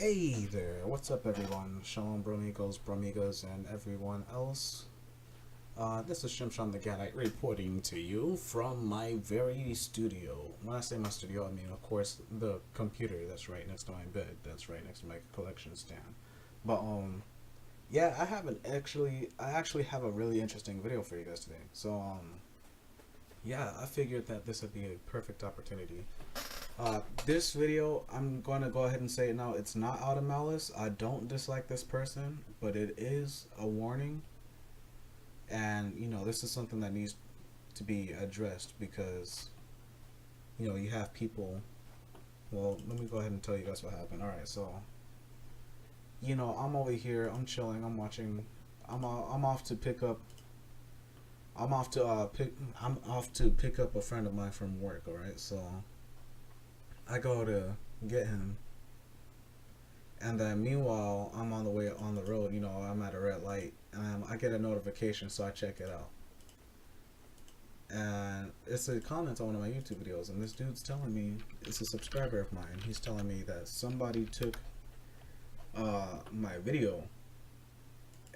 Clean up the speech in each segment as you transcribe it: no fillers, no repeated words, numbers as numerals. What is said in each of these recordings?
Hey there, what's up everyone? Shalom bromigos, bromigas, and everyone else. This is Shimshon the Gadite reporting to you from my very studio. When I say my studio, I mean, of course, the computer that's right next to my bed, that's right next to my collection stand. But, yeah, I actually have a really interesting video for you guys today. So, yeah, I figured that this would be a perfect opportunity. This video, I'm going to go ahead and say it now. It's not out of malice. I don't dislike this person, but it is a warning. And, this is something that needs to be addressed because, you have people. Well, let me go ahead and tell you guys what happened. Alright, so, I'm over here. I'm chilling. I'm watching. I'm off to pick up. I'm off to pick up a friend of mine from work. All right, so I go to get him, and then meanwhile I'm on the way on the road. I'm at a red light, and I get a notification, so I check it out, and it's a comment on one of my YouTube videos, and this dude's telling me, it's a subscriber of mine. He's telling me that somebody took my video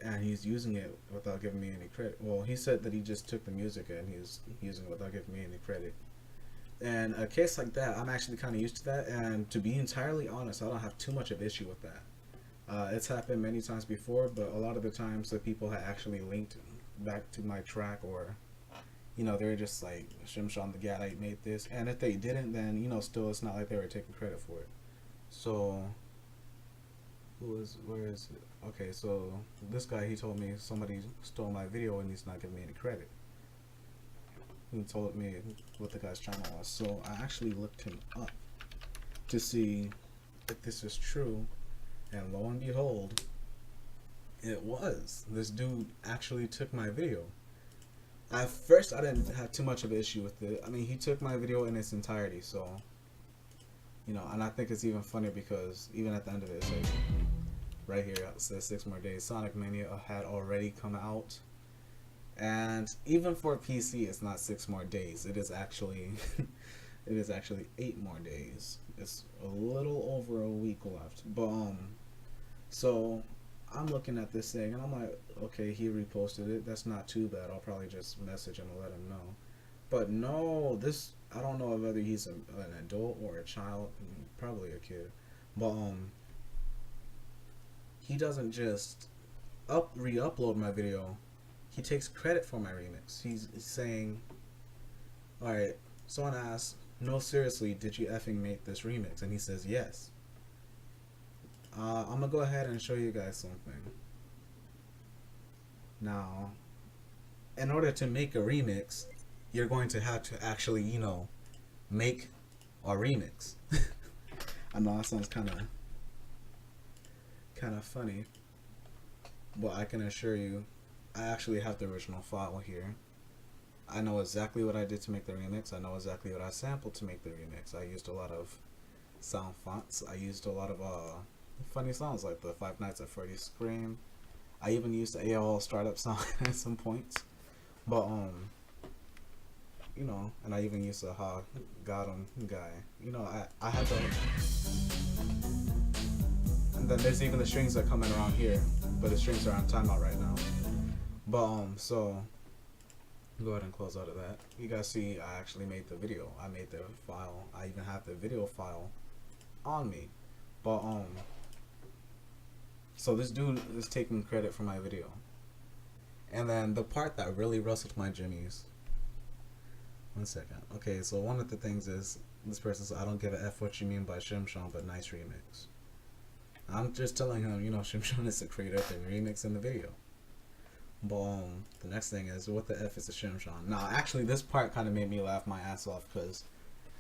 and he's using it without giving me any credit. Well, he said that he just took the music and he's using it without giving me any credit. And a case like that, I'm actually kind of used to that, and to be entirely honest, I don't have too much of issue with that. It's happened many times before, but a lot of the times the people had actually linked back to my track, or they're just like, Shimshon the Gadite made this, and if they didn't, then still it's not like they were taking credit for it. So where is it? Okay, so this guy, he told me somebody stole my video and he's not giving me any credit. He told me what the guy's channel was, so I actually looked him up to see if this is true, and lo and behold, it was. This dude actually took my video. At first, I didn't have too much of an issue with it. I mean, he took my video in its entirety, so and I think it's even funnier because even at the end of it, it's like, right here it says 6 more days. Sonic Mania had already come out. And even for PC, it's not 6 more days. It is actually, it is actually 8 more days. It's a little over a week left. But so I'm looking at this thing and I'm like, okay, he reposted it. That's not too bad. I'll probably just message him and let him know. But no, this, I don't know whether he's an adult or a child, probably a kid. But he doesn't just re-upload my video. He takes credit for my remix. He's saying, alright, someone asks, no, seriously, did you effing make this remix? And he says, yes. I'm gonna go ahead and show you guys something. Now, in order to make a remix, you're going to have to actually, make a remix. I know that sounds kind of funny, but I can assure you, I actually have the original file here. I know exactly what I did to make the remix. I know exactly what I sampled to make the remix. I used a lot of sound fonts. I used a lot of funny sounds like the Five Nights at Freddy's Scream. I even used the AOL startup sound at some points. But and I even used the Ha Got 'em guy. I had the, and then there's even the strings that come in around here, but the strings are on timeout right now. But so go ahead and close out of that. You guys see, I actually made the video. I made the file. I even have the video file on me. But so this dude is taking credit for my video. And then the part that really rustled my jimmies. 1 second. Okay, so one of the things is, this person says, I don't give a F what you mean by Shimshon, but nice remix. I'm just telling him, Shimshon is the creator of the remix in the video. Boom. The next thing is, what the F is a Shimshon? Now, actually, this part kind of made me laugh my ass off because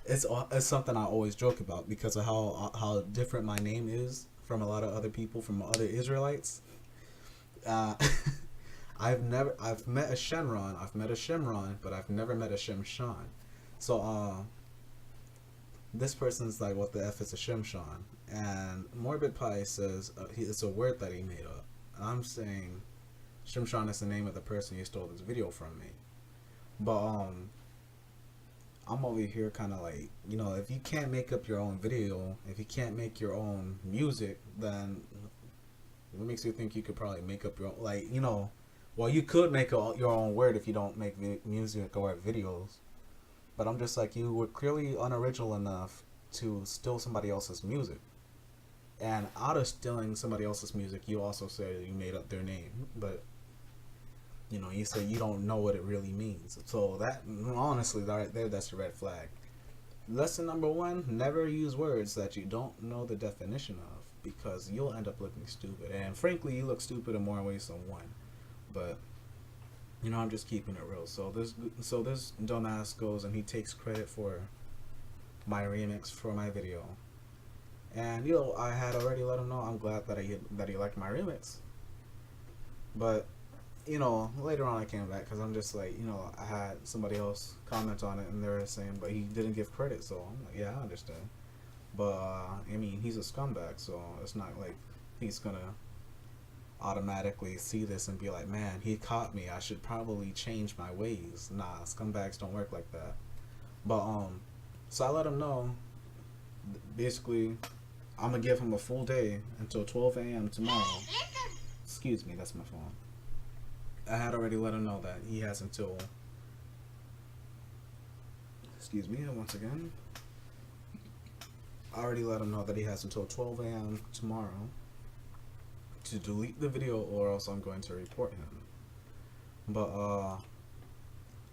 it's something I always joke about because of how different my name is from a lot of other people, from other Israelites. I've met a Shimron, but I've never met a Shimshon. So, this person's like, what the F is a Shimshon? And Morbid Pie says it's a word that he made up. I'm saying Shimshon is the name of the person who stole this video from me. But I'm over here kind of like, you know, if you can't make up your own video, if you can't make your own music, then what makes you think you could probably make up your own, like, you know, well, you could make your own word if you don't make music or videos. But I'm just like, you were clearly unoriginal enough to steal somebody else's music. And out of stealing somebody else's music, you also said you made up their name. But, you know, you say you don't know what it really means. So that, honestly, right there, that's a red flag. Lesson number one, never use words that you don't know the definition of, because you'll end up looking stupid. And frankly, you look stupid in more ways than one. But, you know, I'm just keeping it real. So this dumbass goes and he takes credit for my remix for my video. And, you know, I had already let him know I'm glad that he liked my remix. But, you know, later on I came back because I'm just like, you know, I had somebody else comment on it and they were saying, but he didn't give credit. So I'm like, yeah, I understand. But, I mean, he's a scumbag, so it's not like he's gonna automatically see this and be like, man, he caught me, I should probably change my ways. Nah, scumbags don't work like that. But, so I let him know, basically, I'm gonna give him a full day until 12 a.m. tomorrow. Excuse me, that's my phone. I had already let him know that he has until, excuse me, once again, I already let him know that he has until 12 a.m. tomorrow to delete the video, or else I'm going to report him. But,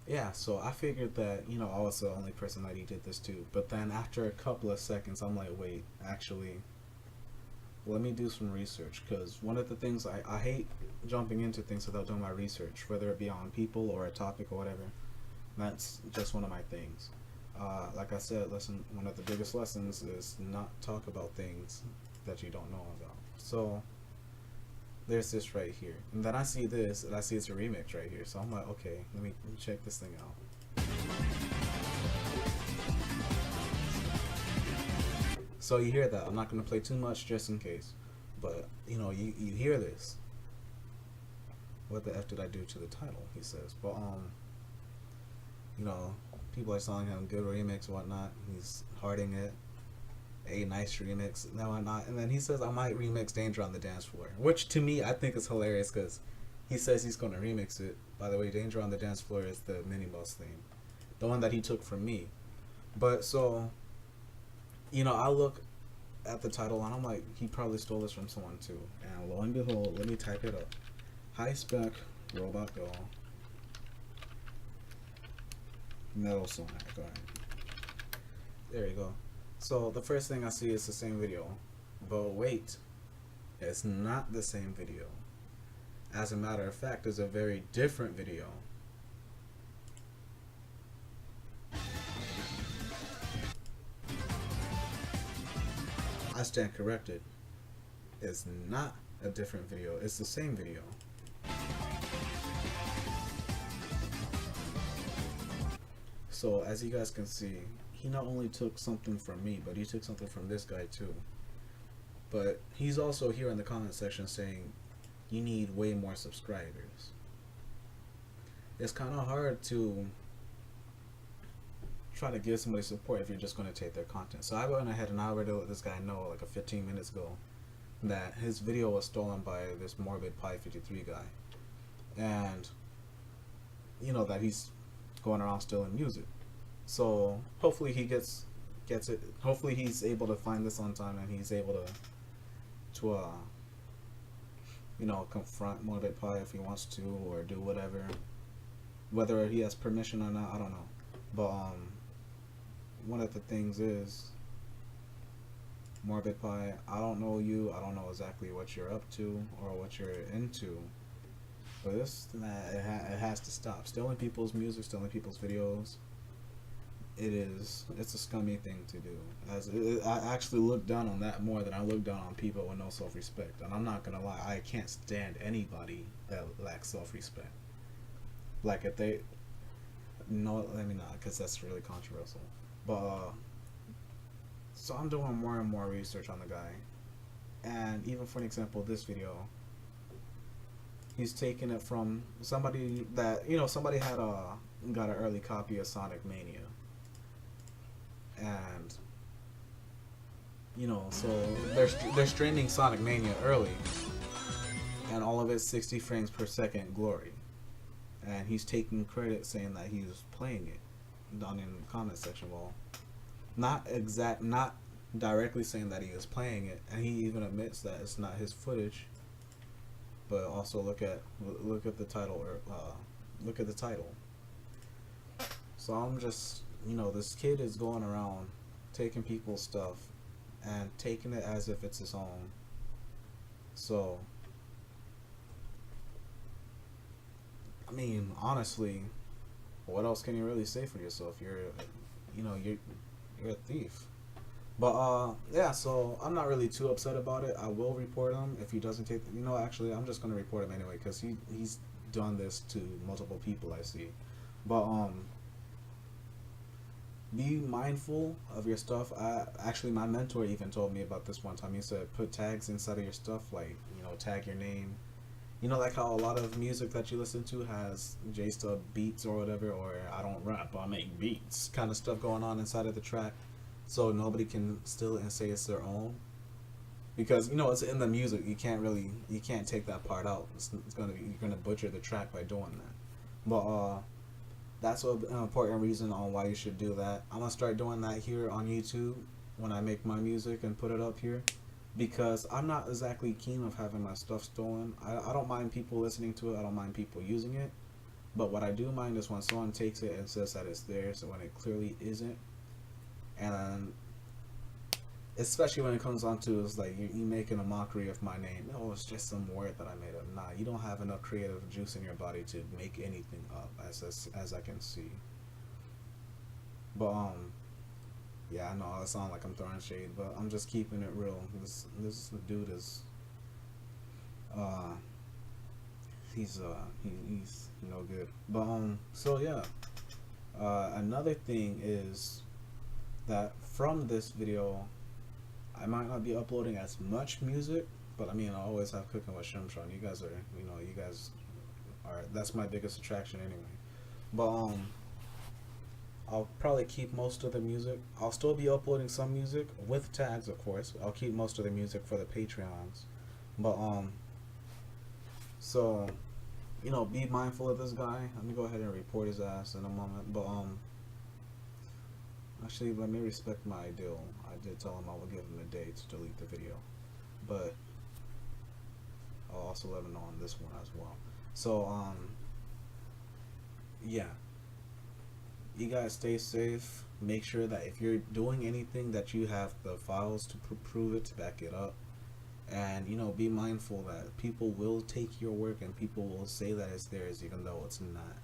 yeah, so I figured that, you know, I was the only person that he did this to. But then after a couple of seconds, I'm like, wait, actually, let me do some research. Because one of the things, I hate jumping into things without doing my research, whether it be on people or a topic or whatever. That's just one of my things. Like I said, one of the biggest lessons is not talk about things that you don't know about. So there's this right here, and then I see this, and I see it's a remix right here. So I'm like, okay, let me check this thing out. So you hear that? I'm not gonna play too much just in case, but you know, you hear this. What the F did I do to the title? He says, but you know, people are telling him good remix and whatnot. He's hearting it. A nice remix, no, I'm not. And then he says I might remix Danger on the Dance Floor, which to me I think is hilarious because he says he's going to remix it. By the way, Danger on the Dance Floor is the mini boss theme, the one that he took from me. But so, you know, I look at the title and I'm like, he probably stole this from someone too. And lo and behold, let me type it up: high spec robot doll metal sonic. Alright, there you go. So the first thing I see is the same video, but wait, it's not the same video. As a matter of fact, it's a very different video. I stand corrected. It's not a different video, it's the same video. So as you guys can see, he not only took something from me, but he took something from this guy too. But he's also here in the comment section saying you need way more subscribers. It's kind of hard to try to give somebody support if you're just going to take their content. So I went ahead and I already let this guy know like a 15 minutes ago that his video was stolen by this Morbid Pi 53 guy, and you know that he's going around stealing music. So hopefully he gets it. Hopefully he's able to find this on time and he's able to you know, confront Morbid Pi if he wants to, or do whatever. Whether he has permission or not, I don't know. But one of the things is, Morbid Pi, I don't know you. I don't know exactly what you're up to or what you're into. But it has to stop. Stealing people's music, stealing people's videos. It's a scummy thing to do. I actually look down on that more than I look down on people with no self-respect. And I'm not gonna lie, I can't stand anybody that lacks self-respect. Like if they, no, let me not, because that's really controversial. But so I'm doing more and more research on the guy, and even for an example, this video, he's taking it from somebody that, you know, somebody had got an early copy of Sonic Mania. and so they're streaming Sonic Mania early, and all of it's 60 frames per second glory, and he's taking credit saying that he was playing it down in the comment section. Well, not directly saying that he is playing it, and he even admits that it's not his footage. But also look at the title, or look at the title. So I'm just, this kid is going around taking people's stuff and taking it as if it's his own. So I mean, honestly, what else can you really say for yourself? You're a thief. But yeah, so I'm not really too upset about it. I will report him if he doesn't take. Actually, I'm just gonna report him anyway because he's done this to multiple people I see. But be mindful of your stuff. Actually, my mentor even told me about this one time. He said put tags inside of your stuff, like tag your name. Like how a lot of music that you listen to has J-Stub beats or whatever, or I don't rap, I make beats kind of stuff going on inside of the track, so nobody can steal it and say it's their own. Because it's in the music, you can't take that part out. You're gonna butcher the track by doing that. But that's an important reason on why you should do that. I'm gonna start doing that here on YouTube when I make my music and put it up here, because I'm not exactly keen of having my stuff stolen. I don't mind people listening to it. I don't mind people using it. But what I do mind is when someone takes it and says that it's theirs when it clearly isn't. And especially when it comes on to, it's like you making a mockery of my name. No, it's just some word that I made up. Nah, you don't have enough creative juice in your body to make anything up, as I can see. But yeah, I know I sound like I'm throwing shade, but I'm just keeping it real. This dude is he's no good. But so yeah, another thing is that from this video, I might not be uploading as much music, but I mean I always have Cooking with Shimshon. You guys are that's my biggest attraction anyway. But I'll probably keep most of the music. I'll still be uploading some music with tags, of course. I'll keep most of the music for the Patreons. But so be mindful of this guy. Let me go ahead and report his ass in a moment. But actually, let me respect my deal. I did tell him I would give him a day to delete the video, but I'll also let him know on this one as well. So yeah, you guys stay safe. Make sure that if you're doing anything that you have the files to prove it, to back it up. And be mindful that people will take your work and people will say that it's theirs even though it's not.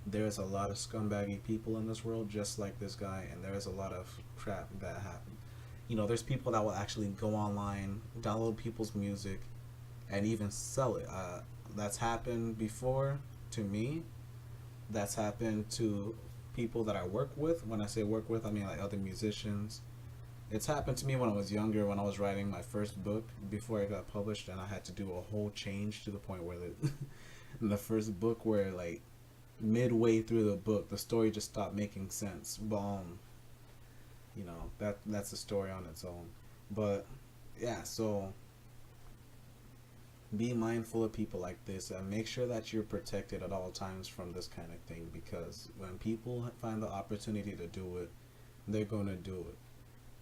There's a lot of scumbaggy people in this world just like this guy, and there's a lot of crap that happen. There's people that will actually go online, download people's music, and even sell it. That's happened before to me. That's happened to people that I work with. When I say work with, I mean like other musicians. It's happened to me when I was younger, when I was writing my first book before it got published, and I had to do a whole change to the point where the first book, where like midway through the book the story just stopped making sense. Boom. That's a story on its own. But yeah, so be mindful of people like this and make sure that you're protected at all times from this kind of thing, because when people find the opportunity to do it, they're going to do it.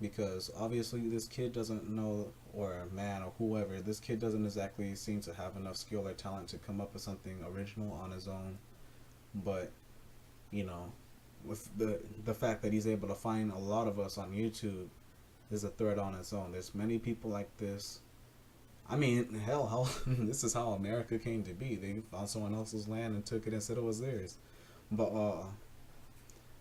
Because obviously this kid doesn't know, or man or whoever, this kid doesn't exactly seem to have enough skill or talent to come up with something original on his own. But with the fact that he's able to find a lot of us on YouTube is a threat on its own. There's many people like this. I mean, hell, this is how America came to be. They found someone else's land and took it and said it was theirs. But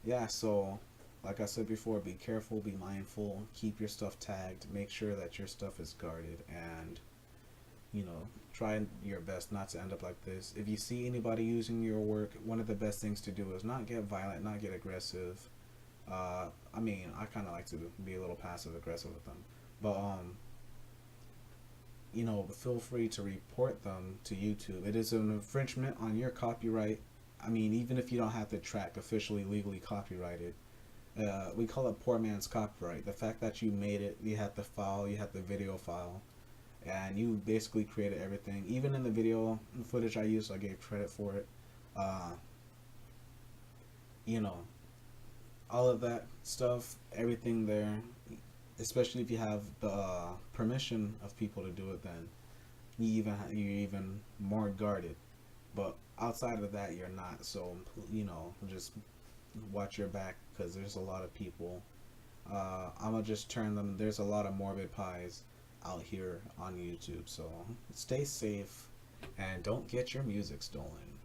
yeah, so like I said before, be careful, be mindful, keep your stuff tagged, make sure that your stuff is guarded, and try your best not to end up like this. If you see anybody using your work, one of the best things to do is not get violent, not get aggressive. I mean, I kind of like to be a little passive aggressive with them, but feel free to report them to YouTube. It is an infringement on your copyright. I mean, even if you don't have the track officially legally copyrighted, We call it poor man's copyright. The fact that you made it, you had the file, you had the video file, and you basically created everything. Even in the video footage I used, I gave credit for it. Uh, you know, all of that stuff, everything there. Especially if you have the permission of people to do it, then you're even more guarded. But outside of that, you're not. So just watch your back because there's a lot of people. I'm gonna just turn them. There's a lot of morbid pies out here on YouTube. So stay safe and don't get your music stolen.